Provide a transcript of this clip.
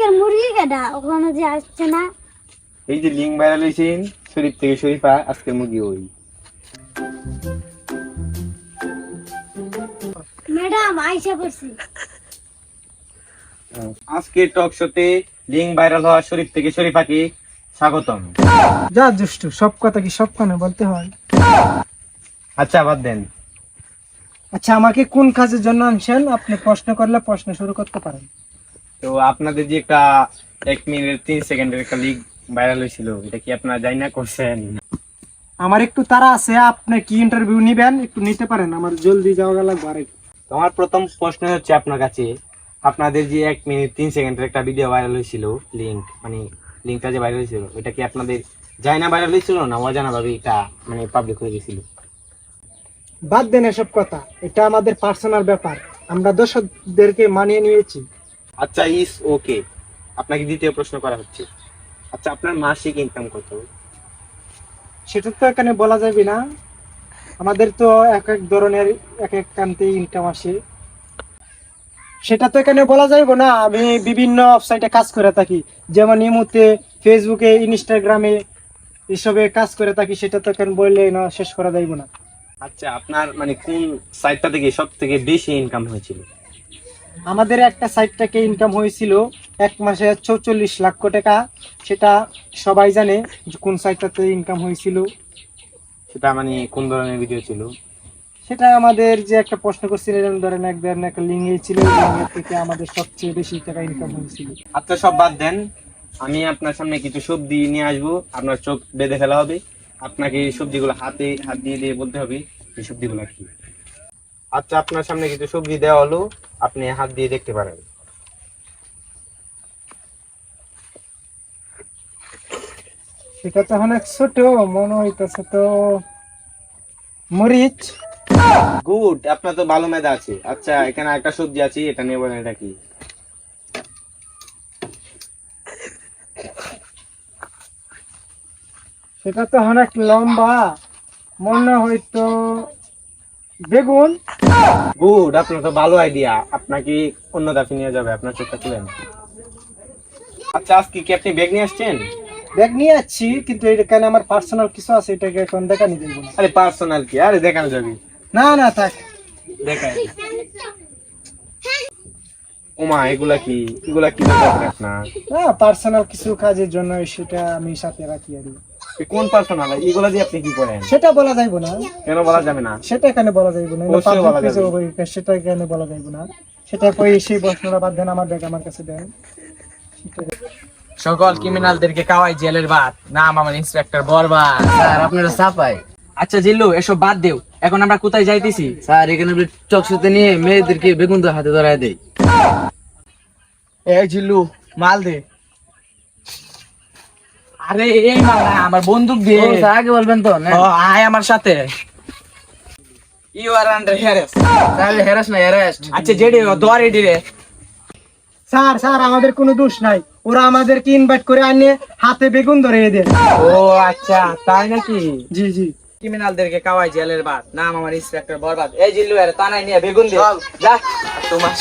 আজকের মুরগি কেডা ওখানে যে আসছে না? এই যে লিঙ্ক ভাইরাল হয়েছেন শরীফ থেকে শরীফা, আজকের মুরগি ওই। ম্যাডাম আইসা পড়ছি। আজকের টক শোতে লিঙ্ক ভাইরাল হওয়া শরীফ থেকে শরীফাকে স্বাগতম। যা দুষ্টু, সব কথা কি সব কানে বলতে হয়? আচ্ছা বাদ দেন। আচ্ছা, আমাকে কোন কাজের জন্য আনছেন? আপনি প্রশ্ন করলে প্রশ্ন শুরু করতে পারেন। তো আপনাদের যে একটা 1 মিনিট 3 সেকেন্ডের একটা লিঙ্ক ভাইরাল হয়েছিল, এটা কি আপনারা জানি না করছেন? আমার একটু তাড়া আছে, আপনি কি ইন্টারভিউ নিবেন? একটু নিতে পারেন, আমার জলদি যাওয়া লাগবে। আরে তো আমার প্রথম প্রশ্ন হচ্ছে আপনার কাছে, আপনাদের যে 1 মিনিট 3 সেকেন্ডের একটা ভিডিও ভাইরাল হয়েছিল, লিঙ্ক মানে লিঙ্কটা যে ভাইরাল হয়েছিল, এটা কি আপনাদের জানি না ভাইরাল হয়েছিল না অজানা ভাবে এটা মানে পাবলিক হয়ে গেছিল? বাদ দেন এসব কথা, এটা আমাদের পার্সোনাল ব্যাপার, আমরা দর্শকদেরকে মানিয়ে নিয়েছি। আচ্ছা ইস ওকে, আপনাকে দ্বিতীয় প্রশ্ন করা হচ্ছে। আচ্ছা আপনার মাসিক ইনকাম কত? সেটা তো এখানে বলা যাবে না, আমাদের তো এক এক ধরনের এক এক কান্তে ইনকাম আসে, সেটা তো এখানে বলা যাবে না। আমি বিভিন্ন ওয়েবসাইটে কাজ করে থাকি, যেমন ইমুতে, ফেসবুকে, ইনস্টাগ্রামে এসবে কাজ করে থাকি, সেটা তো এখানে বললে না শেষ করা যাইব না। আচ্ছা আপনার মানে কোন সাইটটা থেকে সব থেকে বেশি ইনকাম হয়েছিল? আমাদের একটা সাইট থেকে ইনকাম হয়েছিল 1 মাসে 44 লাখ টাকা, সেটা সবাই জানে যে কোন সাইটটাতে ইনকাম হয়েছিল। সেটা মানে কোন ধরনের ভিডিও ছিল? সেটা আমাদের যে একটা প্রশ্ন করছিলেন, ধরেন এক ধরনের একটা লিঙ্ক ছিল, লিঙ্কের থেকে আমাদের সবচেয়ে বেশি টাকা ইনকাম হয়েছিল। আচ্ছা সব বাদ দেন, আমি আপনার সামনে কিছু সবজি নিয়ে আসবো, আপনার চোখ বেঁধে ফেলা হবে, আপনাকে এই সবজিগুলো হাত দিয়ে দিয়ে বলতে হবে এই সবজিগুলো কি। আচ্ছা আপনার সামনে কিছু সবজি দেওয়া হলো, আপনি হাত দিয়ে দেখতে পারেন। সেটা তো অনেক ছোট মনে হইতেছে, তো মরিচ। গুড, আপনার তো ভালো মেধা আছে। আচ্ছা এখানে একটা সবজি আছে, এটা নিয়ে বলেন এটা কি? সেটা তো অনেক লম্বা, মনে হয়তো বেগুন। গুড, আপনার তো ভালো আইডিয়া, আপনাকে অন্য দাফি নিয়ে যাবে, আপনার চোখটা খুলেন। আচ্ছা আজকে কি আপনি ব্যাগ নিয়ে আসছেন? ব্যাগ নিয়ে যাচ্ছি, কিন্তু এখানে আমার পার্সোনাল কিছু আছে, এটাকে এখন দেখানি দেবো না। আরে পার্সোনাল কি, আরে দেখানো যাবে। না না থাক, দেখায় ওমা, এগুলা কি দরকার আপনার? না পার্সোনাল কিছু কাজের জন্য সেটা আমি সাথে রাখি আর কি। এ কোন পার্সোনাল, এগুলা দিয়ে আপনি কি করেন? সেটা বলা যাইব না। কেন বলা যাবে না? সেটা এখানে বলা যাইব না, অবশ্যই বলা যাবে। সেটা এখানে বলা যাইব না। সেটা কই সেই প্রশ্নটা বাদ দেন, আমার ব্যাগ আমার কাছে দেন। সকল ক্রিমিনালদেরকে খাওয়াই জেলের ভাত, নাম আমার ইন্সপেক্টর বরবাদ। স্যার আপনারা সাফাই। আচ্ছা জিল্লু, এসব বাদ দেও, এখন আমরা কোথায় যাইতেছি? স্যার এখানে চকশোতে নিয়ে মেয়েদেরকে বেগুন তো হাতে ধরায় দেয়। এই জিল্লু মাল দে। আরে এই মাল না, আমার বন্দুক দে। ও, স্যার আগে বলবেন তো না? ও, আয় আমার সাথে। You are under arrest. Sir harass না অ্যারেস্ট। আচ্ছা জেডি দোয়ারে দিরে। স্যার স্যার আমাদের কোনো দোষ নাই, ওরা আমাদেরকে ইনভাইট করে আনে হাতে বেগুন ধরিয়ে দেন। ও আচ্ছা তাই নাকি? জি জি। ক্রিমিনালদেরকে খাওয়াই জেলের ভাত, নাম আমার ইন্সপেক্টর বরবাদ। এই জিল্লু আরে তানাই নিয়ে বেগুন দে যা। আর তোমার